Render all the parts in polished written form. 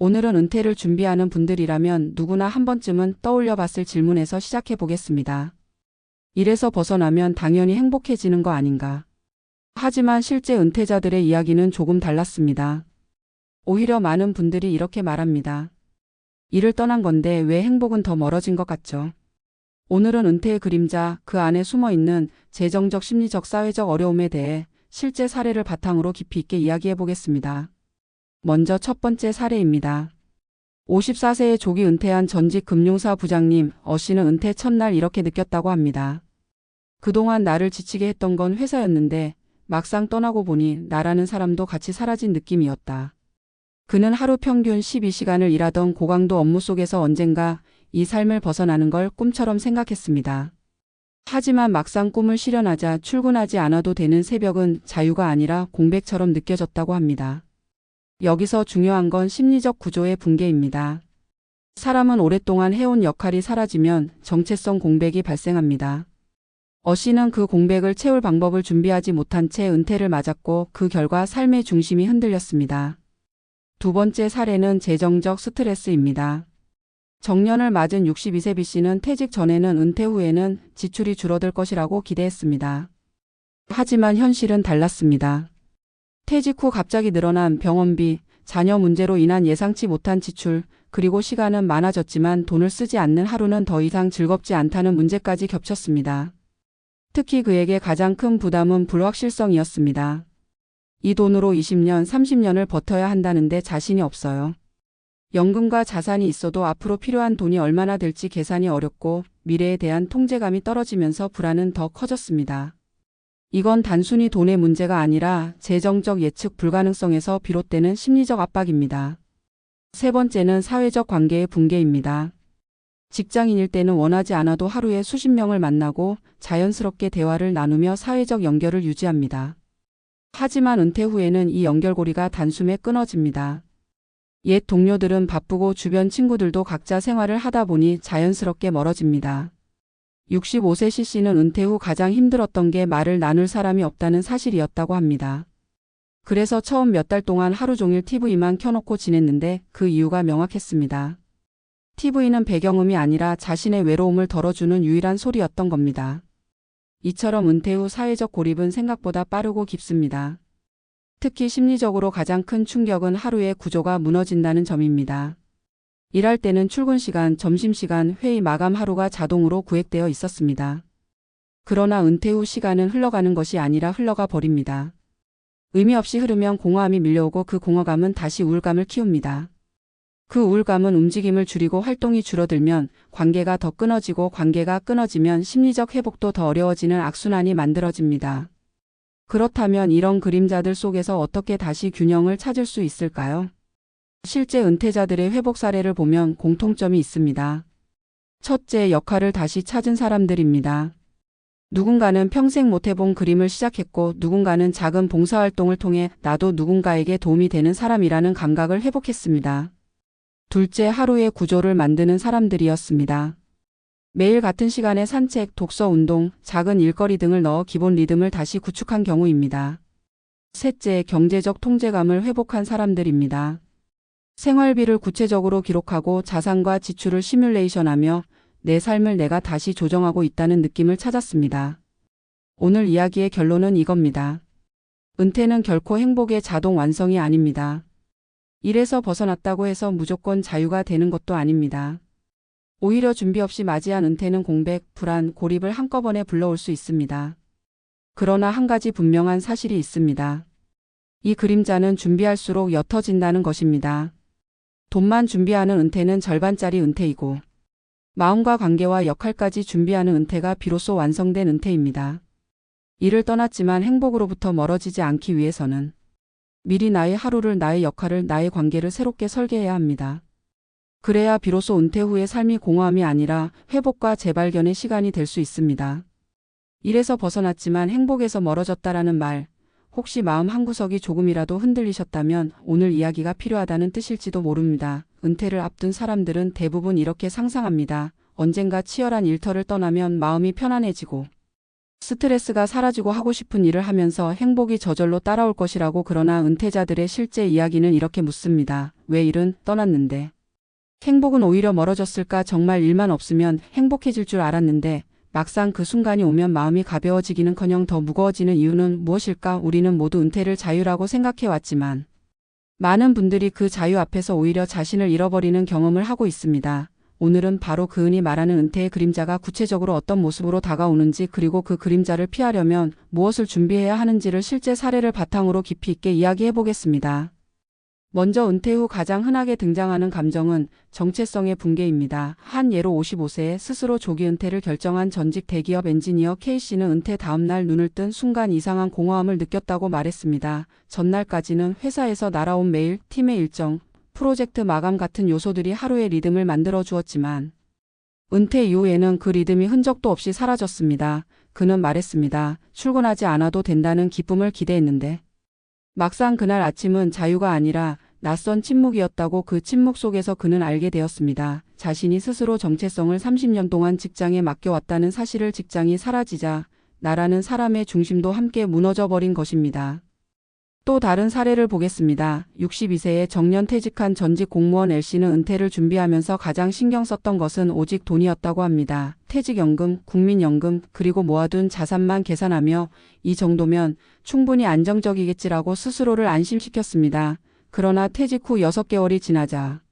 오늘은 은퇴를 준비하는 분들이라면 누구나 한 번쯤은 떠올려 봤을 질문에서 시작해 보겠습니다. 일에서 벗어나면 당연히 행복해지는 거 아닌가? 하지만 실제 은퇴자들의 이야기는 조금 달랐습니다. 오히려 많은 분들이 이렇게 말합니다. 일을 떠난 건데 왜 행복은 더 멀어진 것 같죠? 오늘은 은퇴의 그림자, 그 안에 숨어 있는 재정적, 심리적, 사회적 어려움에 대해 실제 사례를 바탕으로 깊이 있게 이야기해 보겠습니다. 먼저 첫 번째 사례입니다. 54세의 조기 은퇴한 전직 금융사 부장님, 씨는 은퇴 첫날 이렇게 느꼈다고 합니다. 그동안 나를 지치게 했던 건 회사였는데 막상 떠나고 보니 나라는 사람도 같이 사라진 느낌이었다. 그는 하루 평균 12시간을 일하던 고강도 업무 속에서 언젠가 이 삶을 벗어나는 걸 꿈처럼 생각했습니다. 하지만 막상 꿈을 실현하자 출근하지 않아도 되는 새벽은 자유가 아니라 공백처럼 느껴졌다고 합니다. 여기서 중요한 건 심리적 구조의 붕괴입니다. 사람은 오랫동안 해온 역할이 사라지면 정체성 공백이 발생합니다. 씨는 그 공백을 채울 방법을 준비하지 못한 채 은퇴를 맞았고 그 결과 삶의 중심이 흔들렸습니다. 두 번째 사례는 재정적 스트레스입니다. 정년을 맞은 62세 B씨는 퇴직 전에는 은퇴 후에는 지출이 줄어들 것이라고 기대했습니다. 하지만 현실은 달랐습니다. 퇴직 후 갑자기 늘어난 병원비, 자녀 문제로 인한 예상치 못한 지출, 그리고 시간은 많아졌지만 돈을 쓰지 않는 하루는 더 이상 즐겁지 않다는 문제까지 겹쳤습니다. 특히 그에게 가장 큰 부담은 불확실성이었습니다. 이 돈으로 20년, 30년을 버텨야 한다는데 자신이 없어요. 연금과 자산이 있어도 앞으로 필요한 돈이 얼마나 될지 계산이 어렵고 미래에 대한 통제감이 떨어지면서 불안은 더 커졌습니다. 이건 단순히 돈의 문제가 아니라 재정적 예측 불가능성에서 비롯되는 심리적 압박입니다. 세 번째는 사회적 관계의 붕괴입니다. 직장인일 때는 원하지 않아도 하루에 수십 명을 만나고 자연스럽게 대화를 나누며 사회적 연결을 유지합니다. 하지만 은퇴 후에는 이 연결고리가 단숨에 끊어집니다. 옛 동료들은 바쁘고 주변 친구들도 각자 생활을 하다 보니 자연스럽게 멀어집니다. 65세 C씨는 은퇴 후 가장 힘들었던 게 말을 나눌 사람이 없다는 사실이었다고 합니다. 그래서 처음 몇 달 동안 하루 종일 TV만 켜놓고 지냈는데 그 이유가 명확했습니다. TV는 배경음이 아니라 자신의 외로움을 덜어주는 유일한 소리였던 겁니다. 이처럼 은퇴 후 사회적 고립은 생각보다 빠르고 깊습니다. 특히 심리적으로 가장 큰 충격은 하루의 구조가 무너진다는 점입니다. 일할 때는 출근 시간, 점심시간, 회의 마감 하루가 자동으로 구획되어 있었습니다. 그러나 은퇴 후 시간은 흘러가는 것이 아니라 흘러가 버립니다. 의미 없이 흐르면 공허함이 밀려오고 그 공허감은 다시 우울감을 키웁니다. 그 우울감은 움직임을 줄이고 활동이 줄어들면 관계가 더 끊어지고 관계가 끊어지면 심리적 회복도 더 어려워지는 악순환이 만들어집니다. 그렇다면 이런 그림자들 속에서 어떻게 다시 균형을 찾을 수 있을까요? 실제 은퇴자들의 회복 사례를 보면 공통점이 있습니다. 첫째, 역할을 다시 찾은 사람들입니다. 누군가는 평생 못 해본 그림을 시작했고 누군가는 작은 봉사활동을 통해 나도 누군가에게 도움이 되는 사람이라는 감각을 회복했습니다. 둘째, 하루의 구조를 만드는 사람들이었습니다. 매일 같은 시간에 산책, 독서, 운동, 작은 일거리 등을 넣어 기본 리듬을 다시 구축한 경우입니다. 셋째, 경제적 통제감을 회복한 사람들입니다. 생활비를 구체적으로 기록하고 자산과 지출을 시뮬레이션하며 내 삶을 내가 다시 조정하고 있다는 느낌을 찾았습니다. 오늘 이야기의 결론은 이겁니다. 은퇴는 결코 행복의 자동 완성이 아닙니다. 일에서 벗어났다고 해서 무조건 자유가 되는 것도 아닙니다. 오히려 준비 없이 맞이한 은퇴는 공백, 불안, 고립을 한꺼번에 불러올 수 있습니다. 그러나 한 가지 분명한 사실이 있습니다. 이 그림자는 준비할수록 옅어진다는 것입니다. 돈만 준비하는 은퇴는 절반짜리 은퇴이고 마음과 관계와 역할까지 준비하는 은퇴가 비로소 완성된 은퇴입니다. 일을 떠났지만 행복으로부터 멀어지지 않기 위해서는 미리 나의 하루를, 나의 역할을, 나의 관계를 새롭게 설계해야 합니다. 그래야 비로소 은퇴 후의 삶이 공허함이 아니라 회복과 재발견의 시간이 될 수 있습니다. 일에서 벗어났지만 행복에서 멀어졌다라는 말, 혹시 마음 한구석이 조금이라도 흔들리셨다면 오늘 이야기가 필요하다는 뜻일지도 모릅니다. 은퇴를 앞둔 사람들은 대부분 이렇게 상상합니다. 언젠가 치열한 일터를 떠나면 마음이 편안해지고 스트레스가 사라지고 하고 싶은 일을 하면서 행복이 저절로 따라올 것이라고. 그러나 은퇴자들의 실제 이야기는 이렇게 묻습니다. 왜 일은 떠났는데 행복은 오히려 멀어졌을까? 정말 일만 없으면 행복해질 줄 알았는데 막상 그 순간이 오면 마음이 가벼워지기는커녕 더 무거워지는 이유는 무엇일까? 우리는 모두 은퇴를 자유라고 생각해왔지만 많은 분들이 그 자유 앞에서 오히려 자신을 잃어버리는 경험을 하고 있습니다. 오늘은 바로 그 흔히 말하는 은퇴의 그림자가 구체적으로 어떤 모습으로 다가오는지, 그리고 그 그림자를 피하려면 무엇을 준비해야 하는지를 실제 사례를 바탕으로 깊이 있게 이야기해 보겠습니다. 먼저 은퇴 후 가장 흔하게 등장하는 감정은 정체성의 붕괴입니다. 한 예로 55세에 스스로 조기 은퇴를 결정한 전직 대기업 엔지니어 K씨는 은퇴 다음 날 눈을 뜬 순간 이상한 공허함을 느꼈다고 말했습니다. 전날까지는 회사에서 날아온 메일, 팀의 일정, 프로젝트 마감 같은 요소들이 하루의 리듬을 만들어 주었지만 은퇴 이후에는 그 리듬이 흔적도 없이 사라졌습니다. 그는 말했습니다. 출근하지 않아도 된다는 기쁨을 기대했는데 막상 그날 아침은 자유가 아니라 낯선 침묵이었다고. 그 침묵 속에서 그는 알게 되었습니다. 자신이 스스로 정체성을 30년 동안 직장에 맡겨왔다는 사실을. 직장이 사라지자 나라는 사람의 중심도 함께 무너져 버린 것입니다. 또 다른 사례를 보겠습니다. 62세에 정년퇴직한 전직 공무원 L씨는 은퇴를 준비하면서 가장 신경 썼던 것은 오직 돈이었다고 합니다. 퇴직연금, 국민연금, 그리고 모아둔 자산만 계산하며 이 정도면 충분히 안정적이겠지라고 스스로를 안심시켰습니다. 그러나 퇴직 후 6개월이 지나자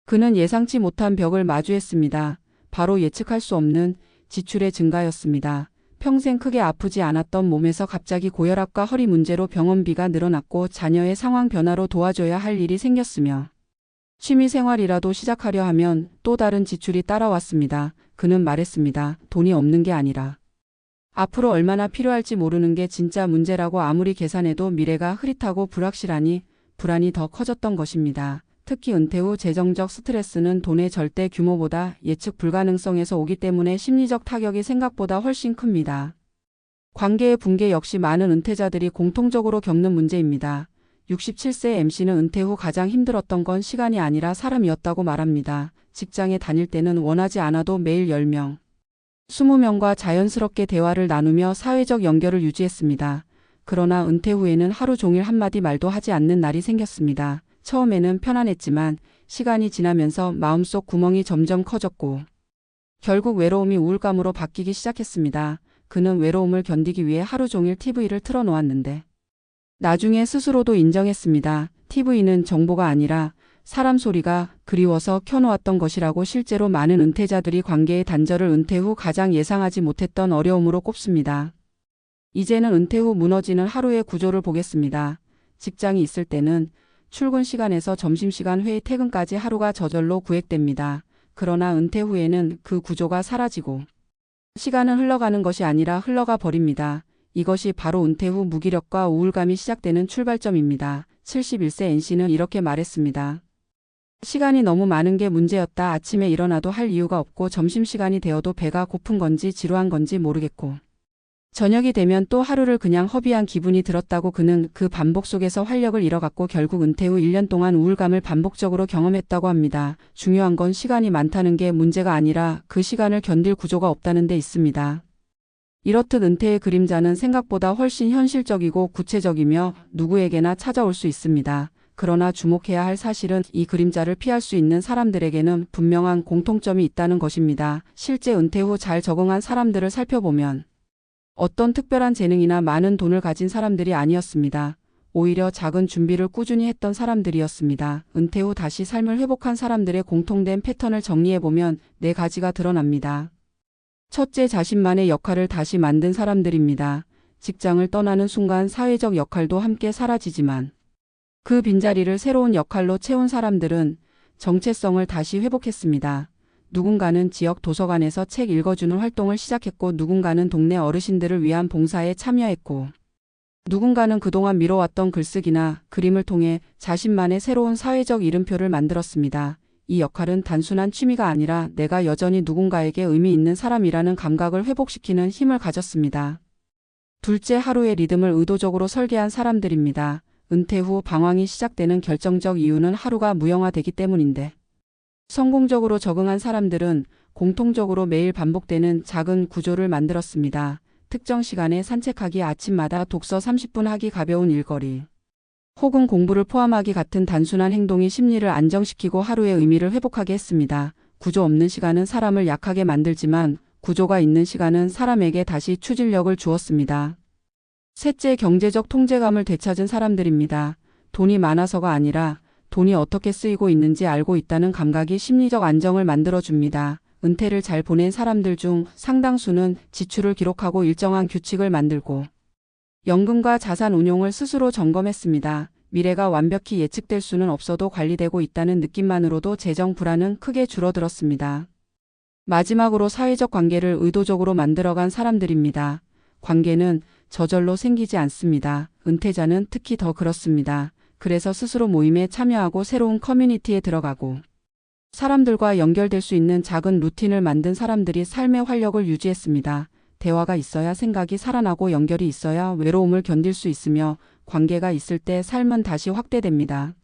그는 예상치 못한 벽을 마주했습니다. 바로 예측할 수 없는 지출의 증가였습니다. 평생 크게 아프지 않았던 몸에서 갑자기 고혈압과 허리 문제로 병원비가 늘어났고 자녀의 상황 변화로 도와줘야 할 일이 생겼으며 취미생활이라도 시작하려 하면 또 다른 지출이 따라왔습니다. 그는 말했습니다. 돈이 없는 게 아니라 앞으로 얼마나 필요할지 모르는 게 진짜 문제라고. 아무리 계산해도 미래가 흐릿하고 불확실하니 불안이 더 커졌던 것입니다. 특히 은퇴 후 재정적 스트레스는 돈의 절대 규모보다 예측 불가능성에서 오기 때문에 심리적 타격이 생각보다 훨씬 큽니다. 관계의 붕괴 역시 많은 은퇴자들이 공통적으로 겪는 문제입니다. 67세 MC는 은퇴 후 가장 힘들었던 건 시간이 아니라 사람이었다고 말합니다. 직장에 다닐 때는 원하지 않아도 매일 10명, 20명과 자연스럽게 대화를 나누며 사회적 연결을 유지했습니다. 그러나 은퇴 후에는 하루 종일 한마디 말도 하지 않는 날이 생겼습니다. 처음에는 편안했지만 시간이 지나면서 마음속 구멍이 점점 커졌고 결국 외로움이 우울감으로 바뀌기 시작했습니다. 그는 외로움을 견디기 위해 하루 종일 TV를 틀어놓았는데 나중에 스스로도 인정했습니다. TV는 정보가 아니라 사람 소리가 그리워서 켜놓았던 것이라고. 실제로 많은 은퇴자들이 관계의 단절을 은퇴 후 가장 예상하지 못했던 어려움으로 꼽습니다. 이제는 은퇴 후 무너지는 하루의 구조를 보겠습니다. 직장이 있을 때는 출근 시간에서 점심시간 회의 퇴근까지 하루가 저절로 구획됩니다. 그러나 은퇴 후에는 그 구조가 사라지고 시간은 흘러가는 것이 아니라 흘러가 버립니다. 이것이 바로 은퇴 후 무기력과 우울감이 시작되는 출발점입니다. 71세 N씨는 이렇게 말했습니다. 시간이 너무 많은 게 문제였다. 아침에 일어나도 할 이유가 없고 점심시간이 되어도 배가 고픈 건지 지루한 건지 모르겠고 저녁이 되면 또 하루를 그냥 허비한 기분이 들었다고. 그는 그 반복 속에서 활력을 잃어갔고 결국 은퇴 후 1년 동안 우울감을 반복적으로 경험했다고 합니다. 중요한 건 시간이 많다는 게 문제가 아니라 그 시간을 견딜 구조가 없다는 데 있습니다. 이렇듯 은퇴의 그림자는 생각보다 훨씬 현실적이고 구체적이며 누구에게나 찾아올 수 있습니다. 그러나 주목해야 할 사실은 이 그림자를 피할 수 있는 사람들에게는 분명한 공통점이 있다는 것입니다. 실제 은퇴 후 잘 적응한 사람들을 살펴보면 어떤 특별한 재능이나 많은 돈을 가진 사람들이 아니었습니다. 오히려 작은 준비를 꾸준히 했던 사람들이었습니다. 은퇴 후 다시 삶을 회복한 사람들의 공통된 패턴을 정리해보면 4가지가 드러납니다. 첫째, 자신만의 역할을 다시 만든 사람들입니다. 직장을 떠나는 순간 사회적 역할도 함께 사라지지만 그 빈자리를 새로운 역할로 채운 사람들은 정체성을 다시 회복했습니다. 누군가는 지역 도서관에서 책 읽어주는 활동을 시작했고 누군가는 동네 어르신들을 위한 봉사에 참여했고 누군가는 그동안 미뤄왔던 글쓰기나 그림을 통해 자신만의 새로운 사회적 이름표를 만들었습니다. 이 역할은 단순한 취미가 아니라 내가 여전히 누군가에게 의미 있는 사람이라는 감각을 회복시키는 힘을 가졌습니다. 둘째, 하루의 리듬을 의도적으로 설계한 사람들입니다. 은퇴 후 방황이 시작되는 결정적 이유는 하루가 무형화되기 때문인데 성공적으로 적응한 사람들은 공통적으로 매일 반복되는 작은 구조를 만들었습니다. 특정 시간에 산책하기, 아침마다 독서 30분 하기, 가벼운 일거리 혹은 공부를 포함하기 같은 단순한 행동이 심리를 안정시키고 하루의 의미를 회복하게 했습니다. 구조 없는 시간은 사람을 약하게 만들지만 구조가 있는 시간은 사람에게 다시 추진력을 주었습니다. 셋째, 경제적 통제감을 되찾은 사람들입니다. 돈이 많아서가 아니라 돈이 어떻게 쓰이고 있는지 알고 있다는 감각이 심리적 안정을 만들어줍니다. 은퇴를 잘 보낸 사람들 중 상당수는 지출을 기록하고 일정한 규칙을 만들고 연금과 자산 운용을 스스로 점검했습니다. 미래가 완벽히 예측될 수는 없어도 관리되고 있다는 느낌만으로도 재정 불안은 크게 줄어들었습니다. 마지막으로 사회적 관계를 의도적으로 만들어간 사람들입니다. 관계는 저절로 생기지 않습니다. 은퇴자는 특히 더 그렇습니다. 그래서 스스로 모임에 참여하고 새로운 커뮤니티에 들어가고 사람들과 연결될 수 있는 작은 루틴을 만든 사람들이 삶의 활력을 유지했습니다. 대화가 있어야 생각이 살아나고 연결이 있어야 외로움을 견딜 수 있으며 관계가 있을 때 삶은 다시 확대됩니다.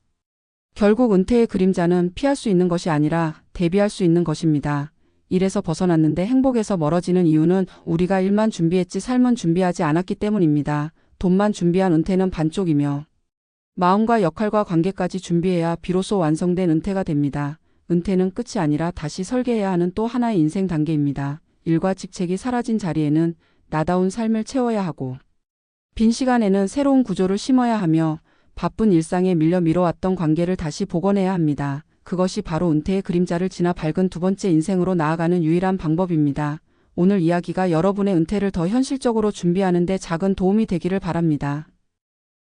결국 은퇴의 그림자는 피할 수 있는 것이 아니라 대비할 수 있는 것입니다. 일에서 벗어났는데 행복에서 멀어지는 이유는 우리가 일만 준비했지 삶은 준비하지 않았기 때문입니다. 돈만 준비한 은퇴는 반쪽이며 마음과 역할과 관계까지 준비해야 비로소 완성된 은퇴가 됩니다. 은퇴는 끝이 아니라 다시 설계해야 하는 또 하나의 인생 단계입니다. 일과 직책이 사라진 자리에는 나다운 삶을 채워야 하고 빈 시간에는 새로운 구조를 심어야 하며 바쁜 일상에 밀려 미뤄왔던 관계를 다시 복원해야 합니다. 그것이 바로 은퇴의 그림자를 지나 밝은 두 번째 인생으로 나아가는 유일한 방법입니다. 오늘 이야기가 여러분의 은퇴를 더 현실적으로 준비하는 데 작은 도움이 되기를 바랍니다.